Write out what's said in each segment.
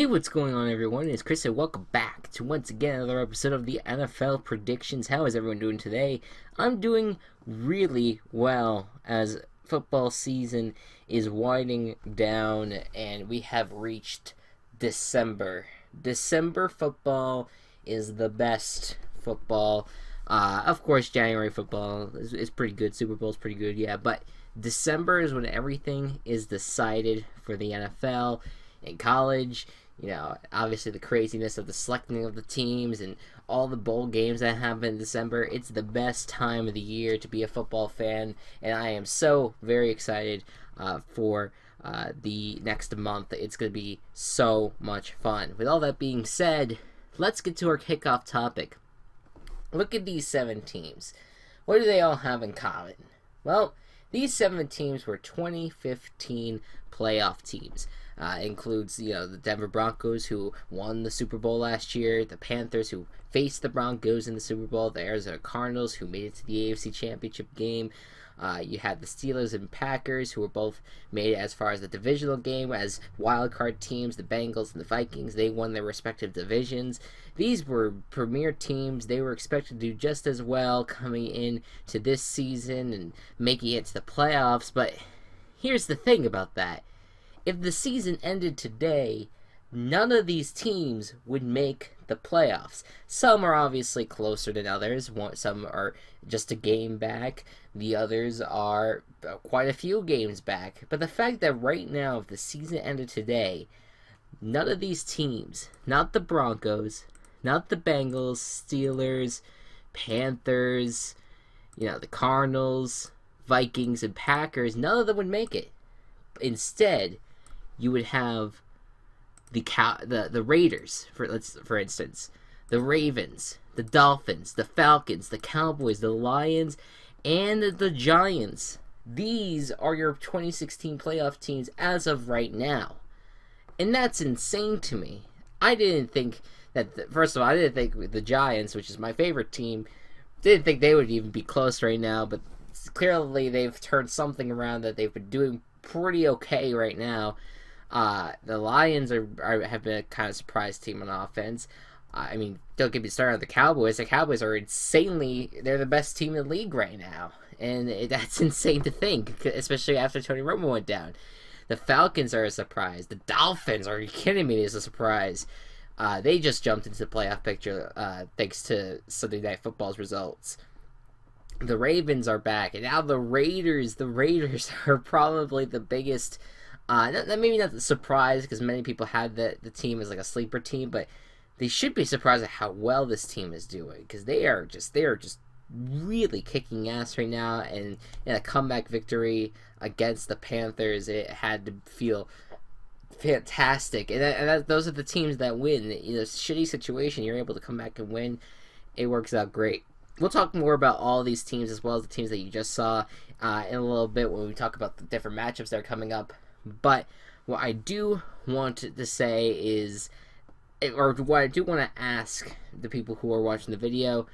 Hey, what's going on, everyone? It's Chris, and welcome back to once again another episode of the NFL Predictions. How is everyone doing today? I'm doing really well as football season is winding down, and we have reached December. December football is the best football. Of course, January football is pretty good. Super Bowl is pretty good, yeah. But December is when everything is decided for the NFL. In college, obviously the craziness of the selecting of the teams and all the bowl games that happen in December. It's the best time of the year to be a football fan, and I am so very excited for the next month. It's going to be so much fun. With all that being said, let's get to our kickoff topic. Look at these 7 teams. What do they all have in common? Well, these 7 teams were 2015 playoff teams. Includes, the Denver Broncos, who won the Super Bowl last year, the Panthers, who faced the Broncos in the Super Bowl, the Arizona Cardinals, who made it to the AFC Championship game. You had the Steelers and Packers, who were both made as far as the divisional game as wildcard teams. The Bengals and the Vikings, they won their respective divisions. These were premier teams. They were expected to do just as well coming in to this season and making it to the playoffs. But here's the thing about that. If the season ended today, none of these teams would make the playoffs. Some are obviously closer than others. Some are just a game back. The others are quite a few games back. But the fact that right now, if the season ended today, none of these teams, not the Broncos, not the Bengals, Steelers, Panthers, the Cardinals, Vikings, and Packers, none of them would make it. Instead, you would have the Raiders, for instance, the Ravens, the Dolphins, the Falcons, the Cowboys, the Lions, and the Giants. These are your 2016 playoff teams as of right now. And that's insane to me. I didn't think that, first of all, I didn't think the Giants, which is my favorite team, didn't think they would even be close right now, but clearly they've turned something around that they've been doing pretty okay right now. The Lions have been a kind of surprise team on offense. Don't get me started on the Cowboys. The Cowboys are they're the best team in the league right now. And that's insane to think, especially after Tony Romo went down. The Falcons are a surprise. The Dolphins, are you kidding me? Is a surprise. They just jumped into the playoff picture thanks to Sunday Night Football's results. The Ravens are back, and now the Raiders are probably the biggest, maybe not the surprise, because many people had the team as like a sleeper team, but they should be surprised at how well this team is doing, because they are just really kicking ass right now, and in a comeback victory against the Panthers, it had to feel fantastic, and those are the teams that win. In a shitty situation, you're able to come back and win. It works out great. We'll talk more about all these teams as well as the teams that you just saw in a little bit when we talk about the different matchups that are coming up. But what I do want to say is, or what I do want to ask the people who are watching the video,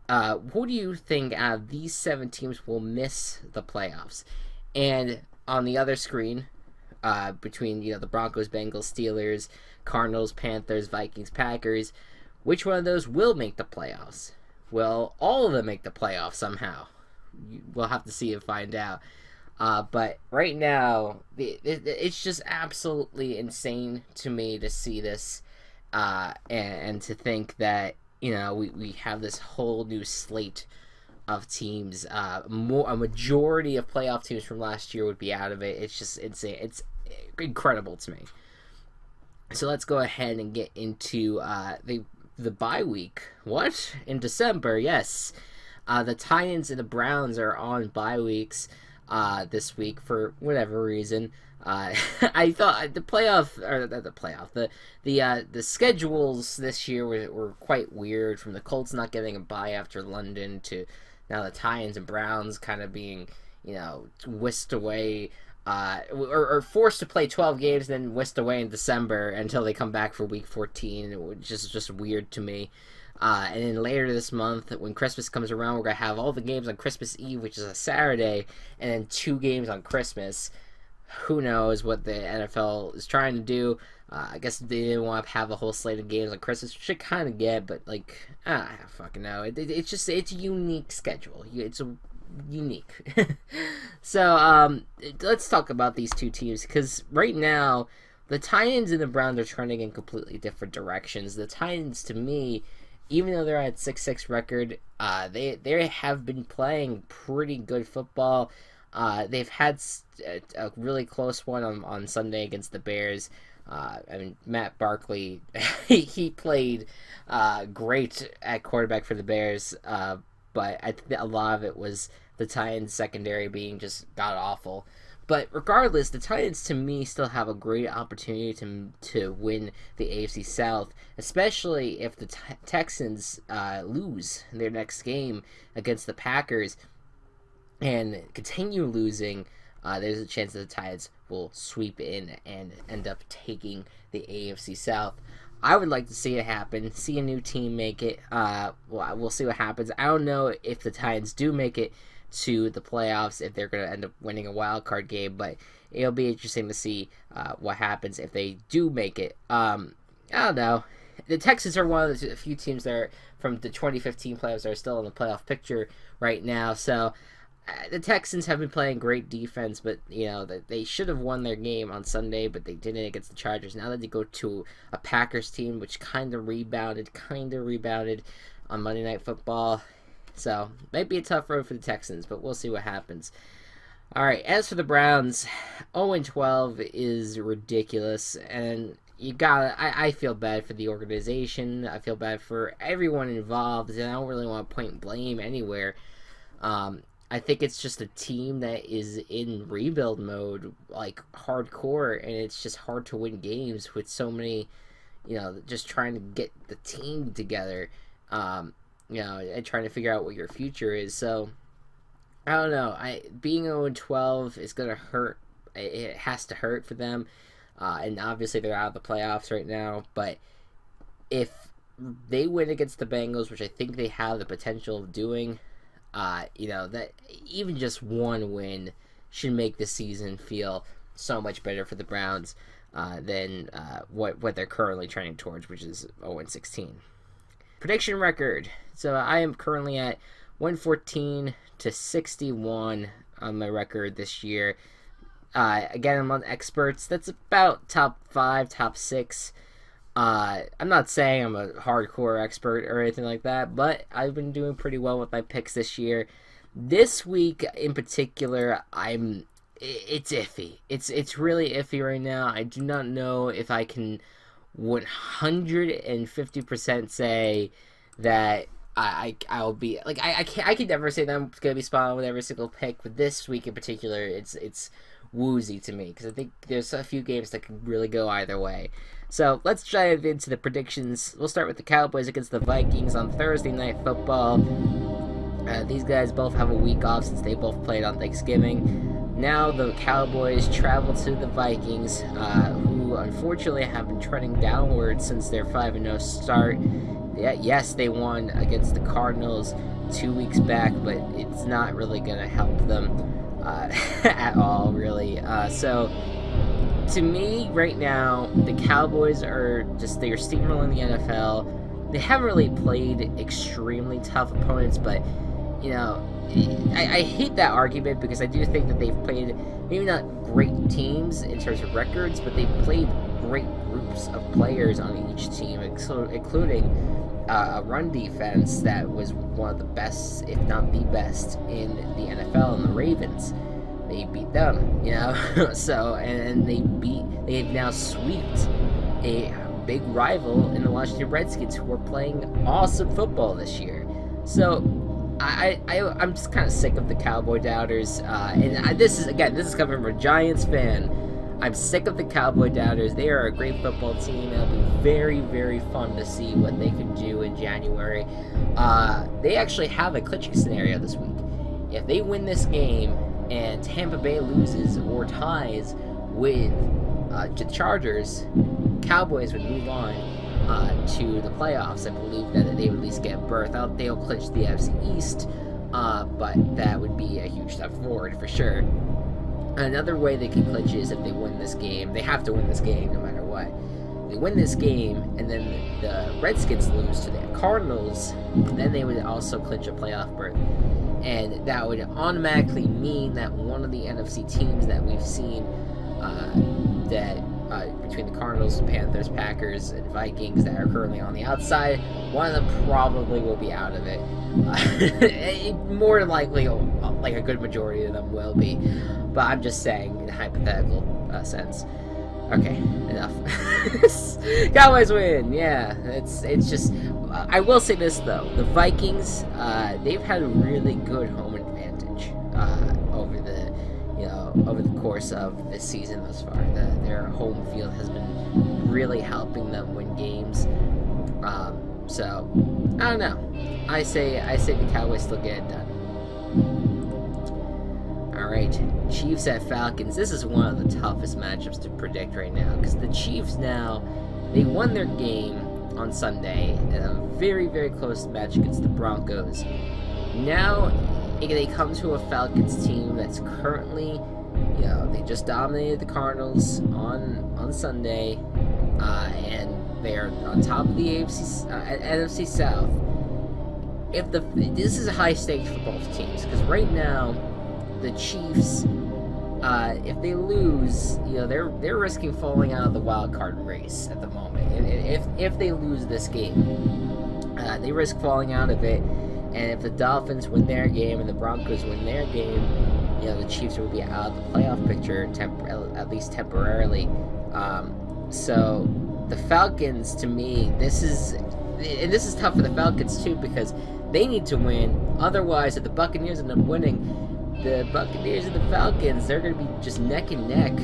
who do you think out of these 7 teams will miss the playoffs? And on the other screen, between the Broncos, Bengals, Steelers, Cardinals, Panthers, Vikings, Packers, which one of those will make the playoffs? Will all of them make the playoffs somehow? We'll have to see and find out. But right now, it's just absolutely insane to me to see this, and to think that we have this whole new slate of teams. A majority of playoff teams from last year would be out of it. It's just insane. It's incredible to me. So let's go ahead and get into the bye week. What? In December, yes. The Titans and the Browns are on bye weeks this week for whatever reason. I thought the schedules this year were quite weird, from the Colts not getting a bye after London to now the Titans and Browns kind of being whisked away, or forced to play 12 games and then whisked away in December until they come back for week 14, which is just weird to me. And then later this month, when Christmas comes around, we're going to have all the games on Christmas Eve, which is a Saturday, and then 2 games on Christmas. who knows what the NFL is trying to do. I guess they didn't want to have a whole slate of games on Christmas, which I kind of get, but like, I fucking know. It's a unique schedule. It's unique. So let's talk about these two teams, because right now the Titans and the Browns are trending in completely different directions. The Titans, to me, even though they're at 6-6 record, they have been playing pretty good football. They've had a really close one on Sunday against the Bears. Matt Barkley, he played great at quarterback for the Bears, but I think a lot of it was the Titans secondary being just god-awful. But regardless, the Titans, to me, still have a great opportunity to win the AFC South, especially if the Texans lose their next game against the Packers and continue losing. There's a chance that the Titans will sweep in and end up taking the AFC South. I would like to see it happen, see a new team make it. We'll see what happens. I don't know if the Titans do make it to the playoffs, if they're going to end up winning a wild card game, but it'll be interesting to see what happens if they do make it. I don't know. The Texans are one of the few teams that are from the 2015 playoffs that are still in the playoff picture right now, so the Texans have been playing great defense, but they should have won their game on Sunday, but they didn't against the Chargers. Now that they go to a Packers team which kind of rebounded on Monday Night Football, so might be a tough road for the Texans, but we'll see what happens. All right, as for the Browns, 0-12 is ridiculous, and I feel bad for the organization. I feel bad for everyone involved, and I don't really want to point blame anywhere. I think it's just a team that is in rebuild mode, like hardcore, and it's just hard to win games with so many, just trying to get the team together, and trying to figure out what your future is. So, I don't know. Being 0-12 is going to hurt. It has to hurt for them, and obviously they're out of the playoffs right now, but if they win against the Bengals, which I think they have the potential of doing, that even just one win should make the season feel so much better for the Browns than what they're currently trending towards, which is 0-16. Prediction record. So I am currently at 114-61 on my record this year. Again, I'm on experts. That's about top 5, top 6. I'm not saying I'm a hardcore expert or anything like that, but I've been doing pretty well with my picks this year. This week in particular, it's iffy. It's really iffy right now. I do not know if I can 150% say that I'll be like I can never say that I'm gonna be spot on with every single pick, but this week in particular, it's woozy to me because I think there's a few games that could really go either way. So let's dive into the predictions. We'll start with the Cowboys against the Vikings on Thursday Night Football. These guys both have a week off since they both played on Thanksgiving. Now the Cowboys travel to the Vikings, who unfortunately have been trending downward since their 5-0 start. Yes, they won against the Cardinals 2 weeks back, but it's not really going to help them at all, really. So, to me, right now, the Cowboys they're steamrolling the NFL. They haven't really played extremely tough opponents, but, I hate that argument because I do think that they've played maybe not great teams in terms of records, but they've played great groups of players on each team, including a run defense that was one of the best, if not the best, in the NFL, and the Ravens. They beat them, so, and they've now swept a big rival in the Washington Redskins, who are playing awesome football this year. So, I'm just kind of sick of the Cowboy doubters, and this is coming from a Giants fan. I'm sick of the Cowboy doubters. They are a great football team. It'll be very, very fun to see what they can do in January. They actually have a clinching scenario this week. If they win this game and Tampa Bay loses or ties with the Chargers, Cowboys would move on to the playoffs. I believe that they would at least get a berth. They'll clinch the NFC East, but that would be a huge step forward for sure. Another way they can clinch it is if they win this game. They have to win this game no matter what. They win this game, and then the Redskins lose to the Cardinals, then they would also clinch a playoff berth. And that would automatically mean that one of the NFC teams that we've seen between the Cardinals, Panthers, Packers, and Vikings that are currently on the outside, one of them probably will be out of it. More than likely, like a good majority of them will be. But I'm just saying in a hypothetical sense. Okay, enough. Cowboys win. Yeah, it's just. I will say this though: the Vikings, they've had a really good home advantage over the course of this season thus far. Their home field has been really helping them win games. So I don't know. I say the Cowboys still get it done. Alright, Chiefs at Falcons. This is one of the toughest matchups to predict right now, because the Chiefs now, they won their game on Sunday in a very, very close match against the Broncos. Now, they come to a Falcons team that's currently, they just dominated the Cardinals on Sunday, and they're on top of the NFC South. This is a high stakes for both teams, because right now, the Chiefs, if they lose, they're risking falling out of the wild card race at the moment. If they lose this game, they risk falling out of it. And if the Dolphins win their game and the Broncos win their game, the Chiefs will be out of the playoff picture at least temporarily. So the Falcons, to me, this is tough for the Falcons too, because they need to win. Otherwise, if the Buccaneers end up winning, the Buccaneers and the Falcons, they're going to be just neck and neck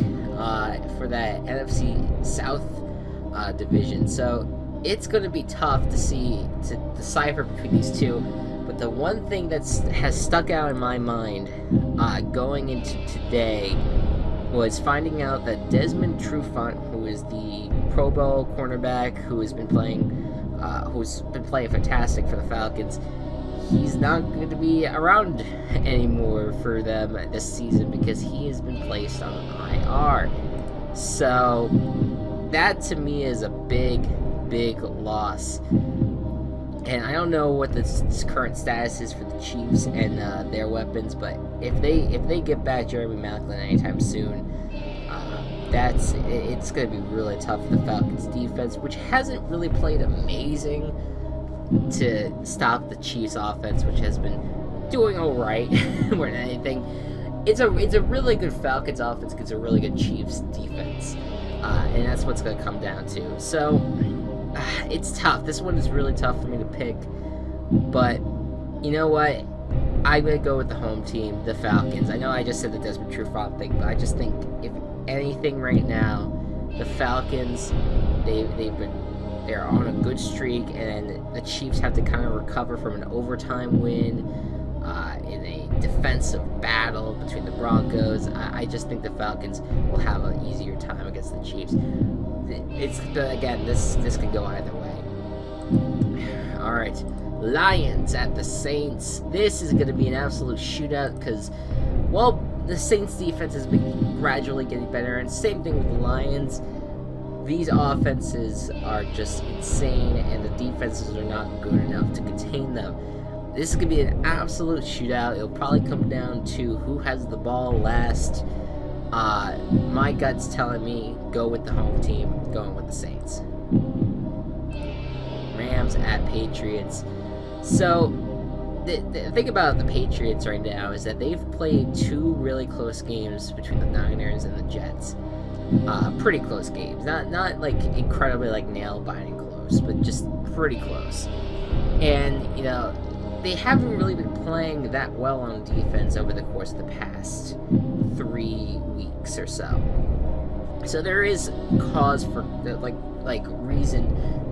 for that NFC South division. So it's going to be tough to decipher between these two. But the one thing that has stuck out in my mind going into today was finding out that Desmond Trufant, who is the Pro Bowl cornerback who's been playing fantastic for the Falcons, he's not going to be around anymore for them this season because he has been placed on IR. So that to me is a big, big loss. And I don't know what the current status is for the Chiefs and their weapons, but if they get back Jeremy Maclin anytime soon, it's going to be really tough for the Falcons defense, which hasn't really played amazing to stop the Chiefs offense, which has been doing all right more than anything. It's a really good Falcons offense against a really good Chiefs defense, and that's what's going to come down to. So it's tough. This one is really tough for me to pick, but you know what? I'm going to go with the home team, the Falcons. I know I just said the Desmond Trufant thing, but I just think if anything right now, the Falcons, they're on a good streak, and the Chiefs have to kind of recover from an overtime win in a defensive battle between the Broncos. I just think the Falcons will have an easier time against the Chiefs. This could go either way. All right, Lions at the Saints. This is going to be an absolute shootout because, the Saints defense has been gradually getting better, and same thing with the Lions. These offenses are just insane, and the defenses are not good enough to contain them. This is going to be an absolute shootout. It'll probably come down to who has the ball last. My gut's telling me go with the home team, going with the Saints. Rams at Patriots. So, the thing about the Patriots right now is that they've played two really close games between the Niners and the Jets. Pretty close games. Not like incredibly like nail-biting close, but just pretty close. And, they haven't really been playing that well on defense over the course of the past 3 weeks or so. So there is cause for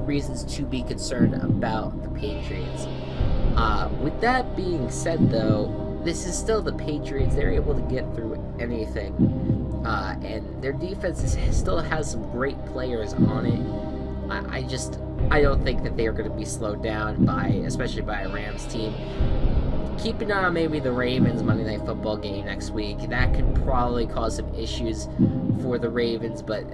reasons to be concerned about the Patriots. With that being said, though, this is still the Patriots. They're able to get through anything, and their defense still has some great players on it. I don't think that they are going to be slowed down especially by a Rams team. keep an eye on maybe the Ravens Monday Night Football game next week. That could probably cause some issues for the Ravens, but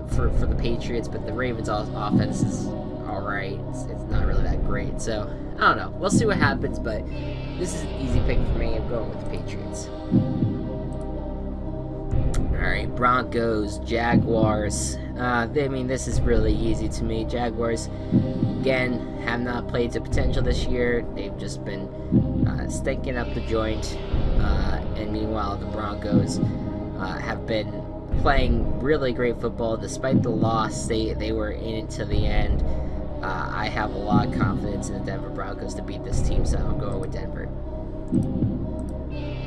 for the Patriots. But the Ravens' offense is all right. It's not really that great. So I don't know. We'll see what happens. But this is an easy pick for me. I'm going with the Patriots. All right, Broncos, Jaguars. This is really easy to me. Jaguars, again, have not played to potential this year. They've just been stinking up the joint. And meanwhile, the Broncos have been playing really great football. Despite the loss, they were in it to the end. I have a lot of confidence in the Denver Broncos to beat this team, so I'm going with Denver.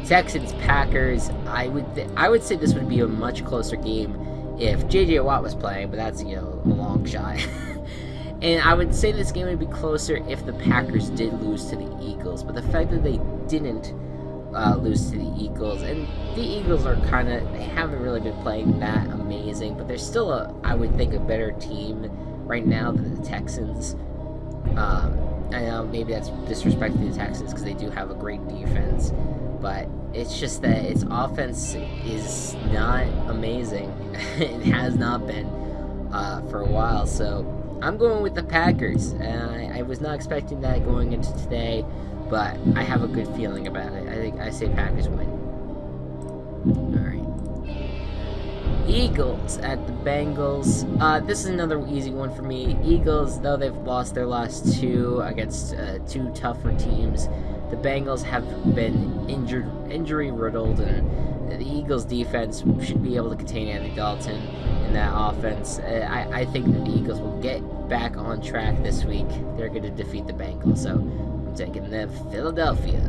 Texans, Packers. I would say this would be a much closer game if J.J. Watt was playing, but that's, a long shot. And I would say this game would be closer if the Packers did lose to the Eagles. But the fact that they didn't lose to the Eagles, and the Eagles are they haven't really been playing that amazing, but they're still, I would think, a better team right now than the Texans. I know maybe that's disrespect to the Texans because they do have a great defense, but it's just that its offense is not amazing. It has not been for a while, so I'm going with the Packers. I was not expecting that going into today, but I have a good feeling about it. I say Packers win. All right. Eagles at the Bengals. This is another easy one for me. Eagles, though they've lost their last two against two tougher teams, the Bengals have been injury riddled, and the Eagles defense should be able to contain Andy Dalton in that offense. I think that the Eagles will get back on track this week. They're going to defeat the Bengals, so I'm taking them. Philadelphia.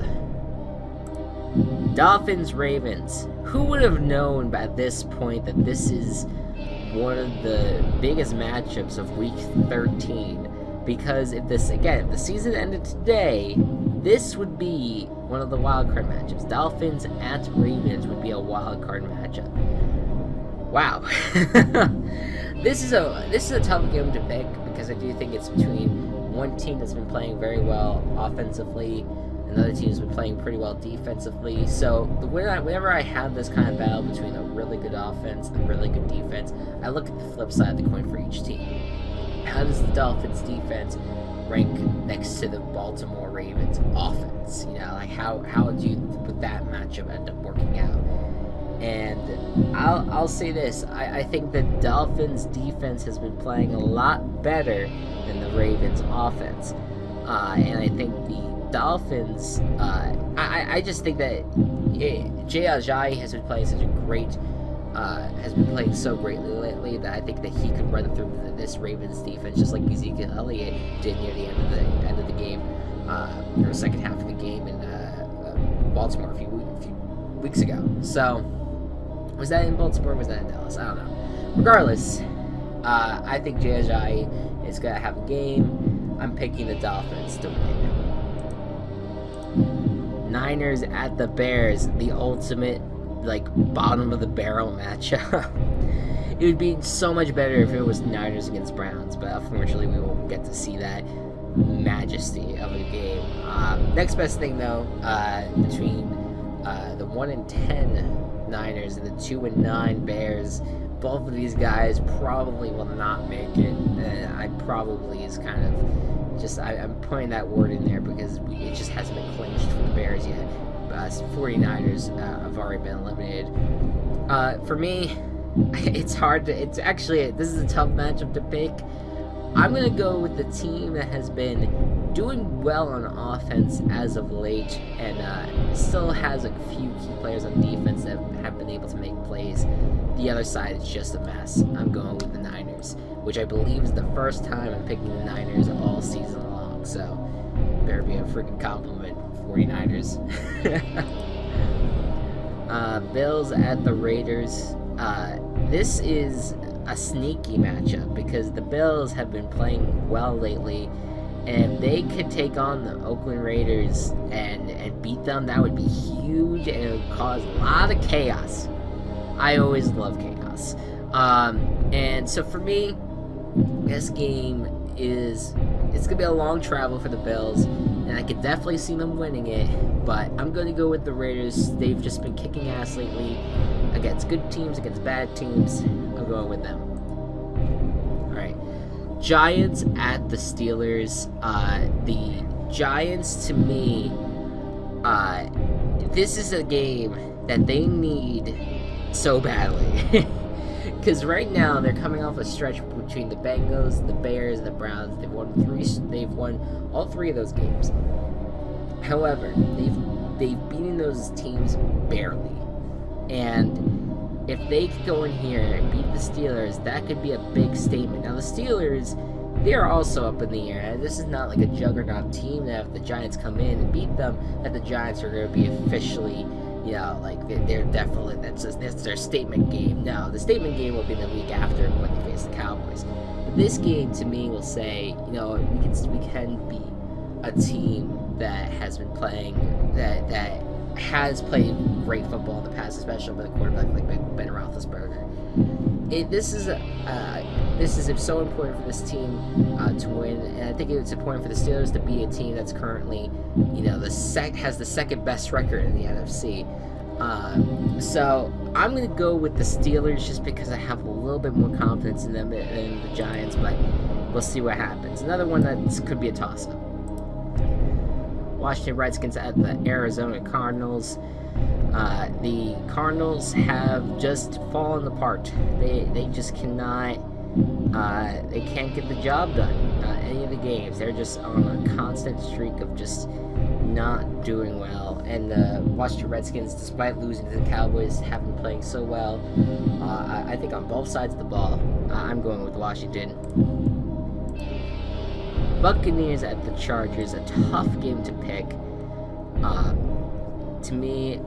Dolphins, Ravens. Who would have known by this point that this is one of the biggest matchups of Week 13? Because if the season ended today, this would be one of the wild card matchups. Dolphins at Ravens would be a wild card matchup. Wow. This is a tough game to pick because I do think it's between one team that's been playing very well offensively, another team has been playing pretty well defensively. So whenever I have this kind of battle between a really good offense and a really good defense, I look at the flip side of the coin for each team. How does the Dolphins defense rank next to the Baltimore Ravens offense? How would that matchup end up working out? And I'll say this: I think the Dolphins defense has been playing a lot better than the Ravens offense, and I think the Dolphins. I just think that Jay Ajayi has been playing has been playing so greatly lately that I think that he could run through this Ravens defense just like Ezekiel Elliott did near the end of the game, or the second half of the game in Baltimore a few weeks ago. So was that in Baltimore or was that in Dallas? I don't know. Regardless, I think Jay Ajayi is gonna have a game. I'm picking the Dolphins to win. Niners at the Bears, the ultimate bottom of the barrel matchup. It would be so much better if it was Niners against Browns, but unfortunately we won't get to see that majesty of a game. Next best thing though, between the 1-10 Niners and the 2-9 Bears, both of these guys probably will not make it. I probably is kind of just I'm putting that word in there because it just hasn't been clinched for the Bears yet. 49ers have already been eliminated. For me, it's hard to. This is a tough matchup to pick. I'm gonna go with the team that has been doing well on offense as of late, and still has a few key players on defense that have been able to make plays. The other side is just a mess. I'm going with the Niners, which I believe is the first time I'm picking the Niners all season long. So better be a freaking compliment, 49ers. Bills at the Raiders. This is a sneaky matchup because the Bills have been playing well lately, and if they could take on the Oakland Raiders and beat them, that would be huge, and it would cause a lot of chaos. I always love chaos. And so for me, this game it's going to be a long travel for the Bills. and I could definitely see them winning it, but I'm going to go with the Raiders. They've just been kicking ass lately against good teams, against bad teams. I'm going with them. Alright, Giants at the Steelers. The Giants, to me, this is a game that they need so badly. Because right now they're coming off a stretch between the Bengals, the Bears, and the Browns. They've won all three of those games. However, they've beaten those teams barely. And if they could go in here and beat the Steelers, that could be a big statement. Now the Steelers, they are also up in the air. This is not like a juggernaut team that if the Giants come in and beat them, that the Giants are going to be officially, like they're definitely, that's their statement game. No, the statement game will be the week after when they face the Cowboys. But this game, to me, will say, we can be a team that has been playing, that has played great football in the past, especially with a quarterback like Ben Roethlisberger. This is so important for this team to win, and I think it's important for the Steelers to be a team that's currently, has the second best record in the NFC. So I'm going to go with the Steelers just because I have a little bit more confidence in them than the Giants, but we'll see what happens. Another one that could be a toss-up. Washington Redskins at the Arizona Cardinals. The Cardinals have just fallen apart. They just cannot. They can't get the job done. Any of the games, they're just on a constant streak of just not doing well. And the Washington Redskins, despite losing to the Cowboys, have been playing so well. I think on both sides of the ball, I'm going with Washington. Buccaneers at the Chargers, a tough game to pick. To me,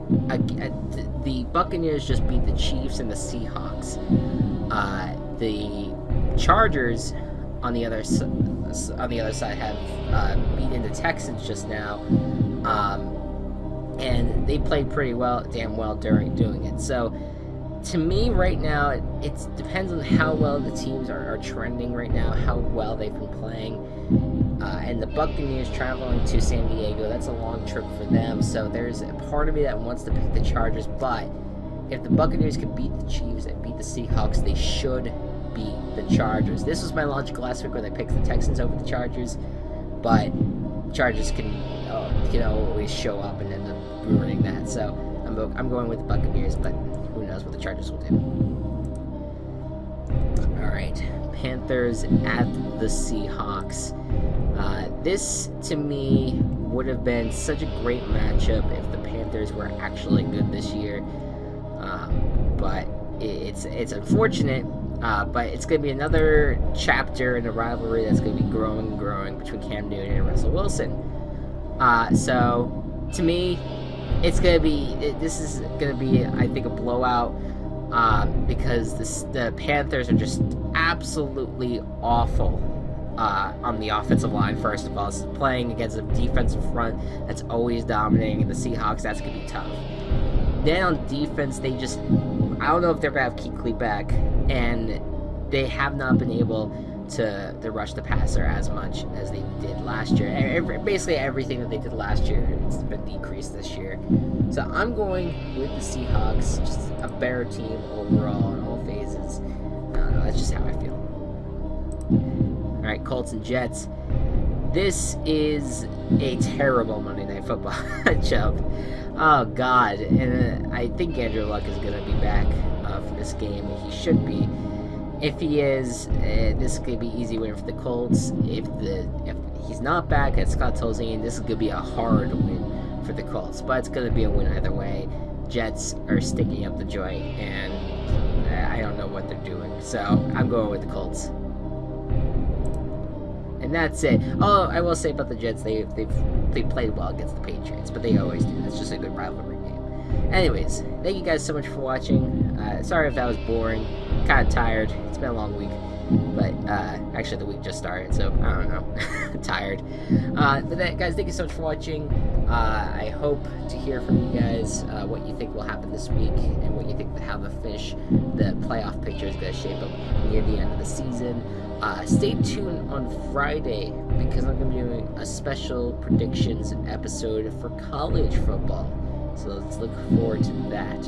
the Buccaneers just beat the Chiefs and the Seahawks. The Chargers, on the other side, have beaten the Texans just now, and they played pretty damn well during doing it. So, to me, right now, it depends on how well the teams are trending right now, how well they've been playing. And the Buccaneers traveling to San Diego, that's a long trip for them. So there's a part of me that wants to pick the Chargers. But if the Buccaneers can beat the Chiefs and beat the Seahawks, they should beat the Chargers. This was my logic last week when I picked the Texans over the Chargers. But Chargers can always show up and end up ruining that. So I'm going with the Buccaneers, but who knows what the Chargers will do. All right, Panthers at the Seahawks. This, to me, would have been such a great matchup if the Panthers were actually good this year. But it's unfortunate. But it's going to be another chapter in a rivalry that's going to be growing between Cam Newton and Russell Wilson. So, to me, this is going to be, I think, a blowout. Because the Panthers are just absolutely awful on the offensive line, first of all. It's playing against a defensive front that's always dominating, and the Seahawks, that's going to be tough. Then on defense, I don't know if they're going to have Kuechly back, and they have not been able to rush the passer as much as they did last year. Basically everything that they did last year has been decreased this year. So I'm going with the Seahawks, just a better team overall in all phases. I don't know, that's just how I feel. Alright, Colts and Jets. This is a terrible Monday Night Football matchup. Oh, God. And I think Andrew Luck is going to be back for this game. He should be. If he is, this could be easy win for the Colts. If he's not back at Scott Tolzien, this is going to be a hard win for the Colts. But it's going to be a win either way. Jets are sticking up the joint, and I don't know what they're doing. So I'm going with the Colts. And that's it. Oh, I will say about the Jets, they played well against the Patriots, but they always do. That's just a good rivalry game. Anyways, thank you guys so much for watching. Sorry if that was boring. Kind of tired. It's been a long week, but actually the week just started, so I don't know. Tired. Guys, thank you so much for watching. I hope to hear from you guys what you think will happen this week and what you think how the playoff picture is going to shape up near the end of the season. Stay tuned on Friday because I'm going to be doing a special predictions episode for college football. So let's look forward to that.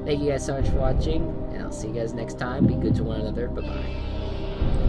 Thank you guys so much for watching, and I'll see you guys next time. Be good to one another. Bye-bye.